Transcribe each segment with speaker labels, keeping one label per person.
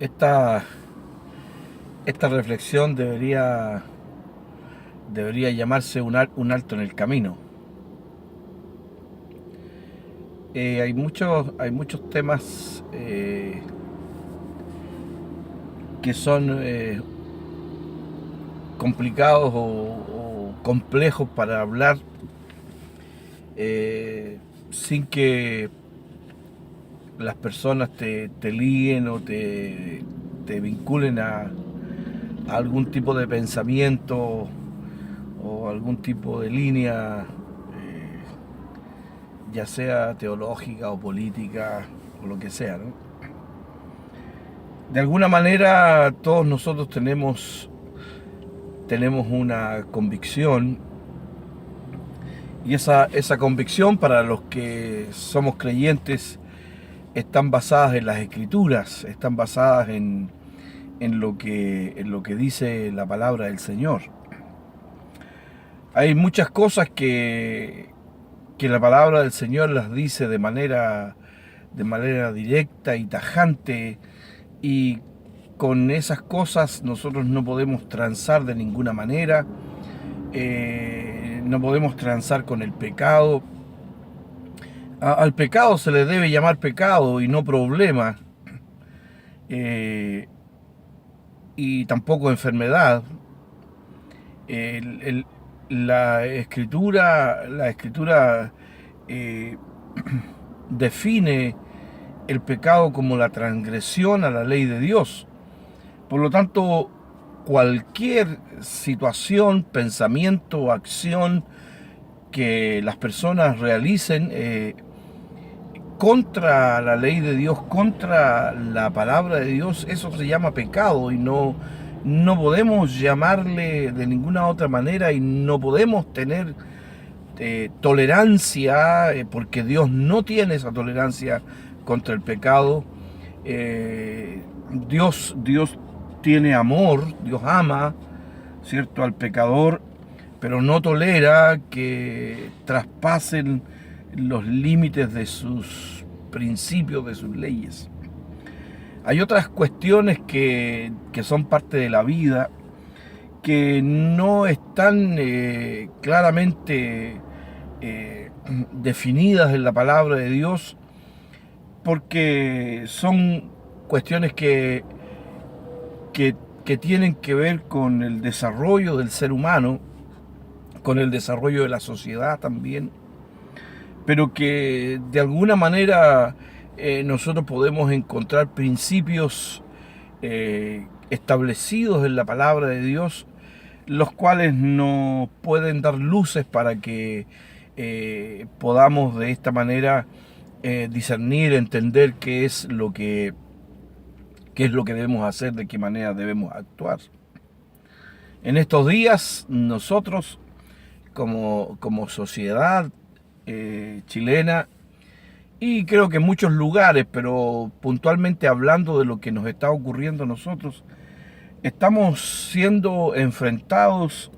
Speaker 1: Esta, esta reflexión debería llamarse un alto en el camino. Hay muchos temas que son complicados o complejos para hablar sin que las personas te liguen o te vinculen a algún tipo de pensamiento o algún tipo de línea, ya sea teológica o política o lo que sea, ¿no? De alguna manera todos nosotros tenemos una convicción, y esa convicción, para los que somos creyentes, están basadas en las escrituras, están basadas en lo que dice la palabra del Señor. Hay muchas cosas que la palabra del Señor las dice de manera directa y tajante, y con esas cosas nosotros no podemos transar de ninguna manera. No podemos transar con el pecado. Al pecado se le debe llamar pecado y no problema, eh, y tampoco enfermedad. El- el- la escritura eh, define el pecado como la transgresión a la ley de Dios. Por lo tanto, cualquier situación, pensamiento o acción que las personas realicen contra la ley de Dios, contra la palabra de Dios, eso se llama pecado, y no podemos llamarle de ninguna otra manera, y no podemos tener tolerancia, porque Dios no tiene esa tolerancia contra el pecado. Dios tiene amor, Dios ama, ¿cierto?, al pecador, pero no tolera que traspasen los límites de sus principios, de sus leyes. Hay otras cuestiones que son parte de la vida, que no están claramente definidas en la palabra de Dios, porque son cuestiones que tienen que ver con el desarrollo del ser humano, con el desarrollo de la sociedad también, pero que de alguna manera nosotros podemos encontrar principios establecidos en la palabra de Dios, los cuales nos pueden dar luces para que podamos de esta manera discernir, entender qué es lo que debemos hacer, de qué manera debemos actuar. En estos días nosotros, como sociedad chilena, y creo que en muchos lugares, pero puntualmente hablando de lo que nos está ocurriendo a nosotros, estamos siendo enfrentados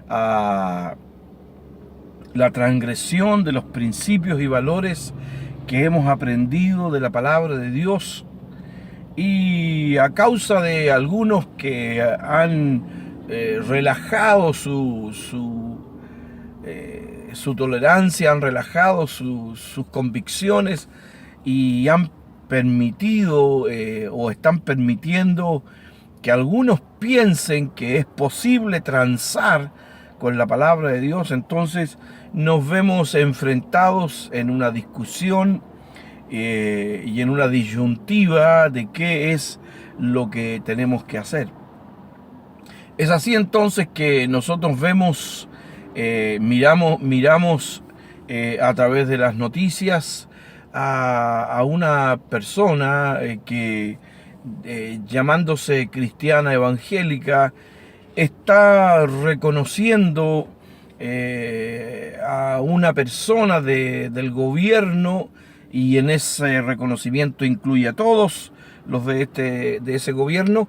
Speaker 1: a la transgresión de los principios y valores que hemos aprendido de la palabra de Dios, y a causa de algunos que han relajado su tolerancia, han relajado sus convicciones, y han permitido o están permitiendo que algunos piensen que es posible transar con la palabra de Dios. Entonces nos vemos enfrentados en una discusión y en una disyuntiva de qué es lo que tenemos que hacer. Es así entonces que nosotros miramos a través de las noticias a una persona que, llamándose cristiana evangélica, está reconociendo a una persona del gobierno, y en ese reconocimiento incluye a todos los de ese gobierno,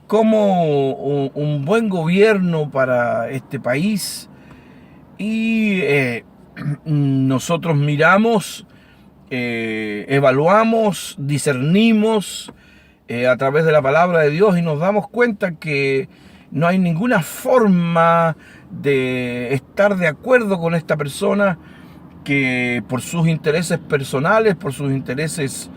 Speaker 1: como un buen gobierno para este país. Y nosotros miramos, evaluamos, discernimos a través de la palabra de Dios y nos damos cuenta que no hay ninguna forma de estar de acuerdo con esta persona que por sus intereses personales, por sus intereses,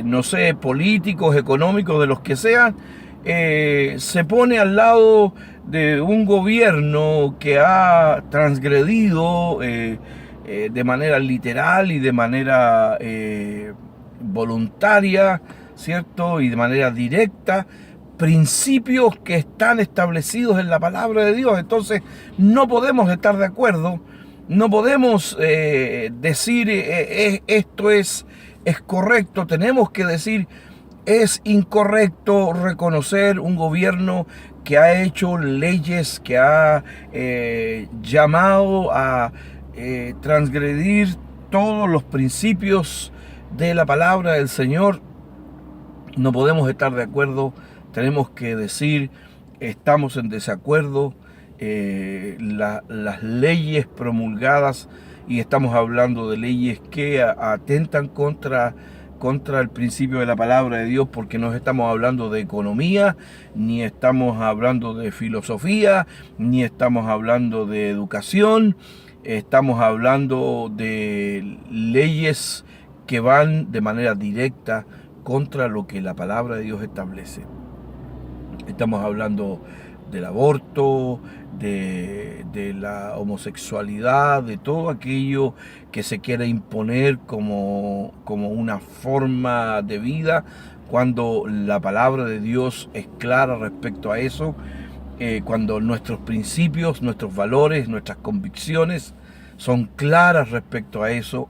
Speaker 1: no sé, políticos, económicos, de los que sean, se pone al lado de un gobierno que ha transgredido de manera literal y de manera voluntaria, ¿cierto? Y de manera directa, principios que están establecidos en la palabra de Dios. Entonces, no podemos estar de acuerdo, no podemos decir esto es correcto, tenemos que decir es incorrecto reconocer un gobierno que ha hecho leyes, que ha llamado a transgredir todos los principios de la palabra del Señor. No podemos estar de acuerdo, tenemos que decir estamos en desacuerdo. Las leyes promulgadas, y estamos hablando de leyes que atentan contra el principio de la palabra de Dios, porque no estamos hablando de economía, ni estamos hablando de filosofía, ni estamos hablando de educación, estamos hablando de leyes que van de manera directa contra lo que la palabra de Dios establece. Estamos hablando del aborto, de la homosexualidad, de todo aquello que se quiere imponer como una forma de vida, cuando la palabra de Dios es clara respecto a eso, cuando nuestros principios, nuestros valores, nuestras convicciones son claras respecto a eso,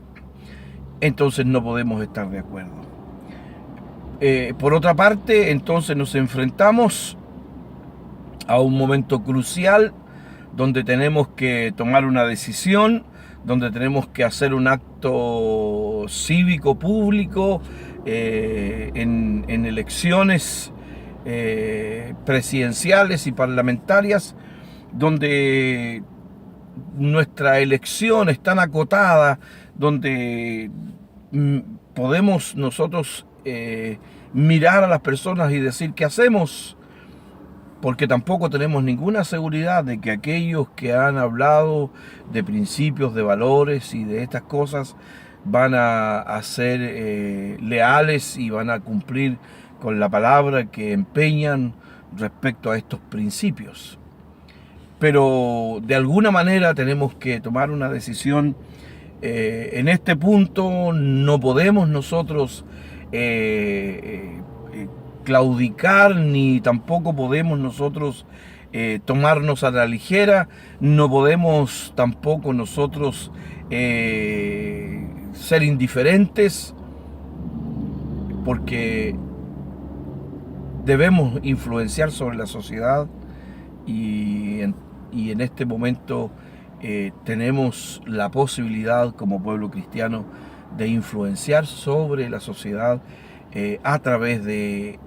Speaker 1: entonces no podemos estar de acuerdo. Por otra parte, entonces nos enfrentamos a un momento crucial donde tenemos que tomar una decisión, donde tenemos que hacer un acto cívico público en elecciones presidenciales y parlamentarias, donde nuestra elección es tan acotada, donde podemos nosotros mirar a las personas y decir qué hacemos, porque tampoco tenemos ninguna seguridad de que aquellos que han hablado de principios, de valores y de estas cosas van a ser leales y van a cumplir con la palabra que empeñan respecto a estos principios. Pero de alguna manera tenemos que tomar una decisión. En este punto no podemos nosotros claudicar, ni tampoco podemos nosotros tomarnos a la ligera, no podemos tampoco nosotros ser indiferentes, porque debemos influenciar sobre la sociedad y en este momento tenemos la posibilidad como pueblo cristiano de influenciar sobre la sociedad a través de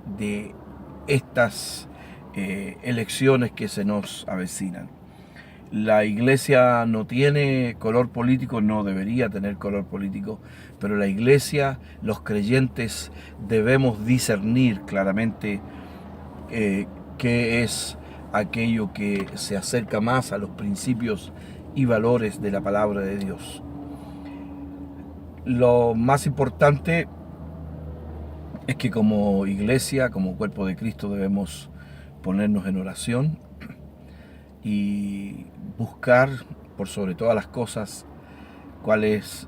Speaker 1: estas elecciones que se nos avecinan. La iglesia no tiene color político, no debería tener color político, pero la iglesia, los creyentes, debemos discernir claramente qué es aquello que se acerca más a los principios y valores de la palabra de Dios. Lo más importante es que como iglesia, como cuerpo de Cristo, debemos ponernos en oración y buscar por sobre todas las cosas cuál es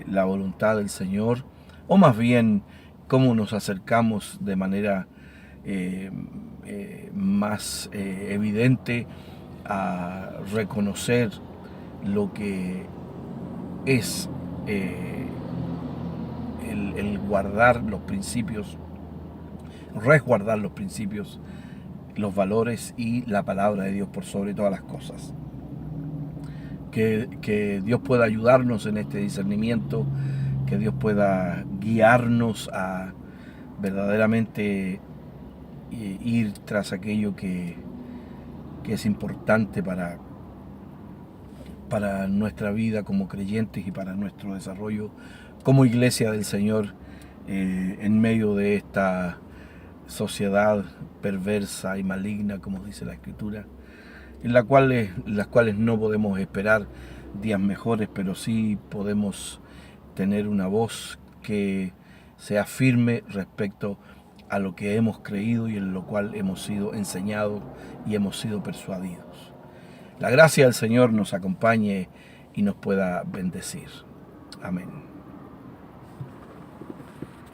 Speaker 1: la voluntad del Señor, o más bien cómo nos acercamos de manera más evidente a reconocer lo que es el guardar los principios, resguardar los principios, los valores y la palabra de Dios por sobre todas las cosas. Que Dios pueda ayudarnos en este discernimiento, que Dios pueda guiarnos a verdaderamente ir tras aquello que es importante para nuestra vida como creyentes y para nuestro desarrollo como iglesia del Señor en medio de esta sociedad perversa y maligna, como dice la Escritura, en las cuales no podemos esperar días mejores, pero sí podemos tener una voz que sea firme respecto a lo que hemos creído y en lo cual hemos sido enseñados y hemos sido persuadidos. La gracia del Señor nos acompañe y nos pueda bendecir. Amén.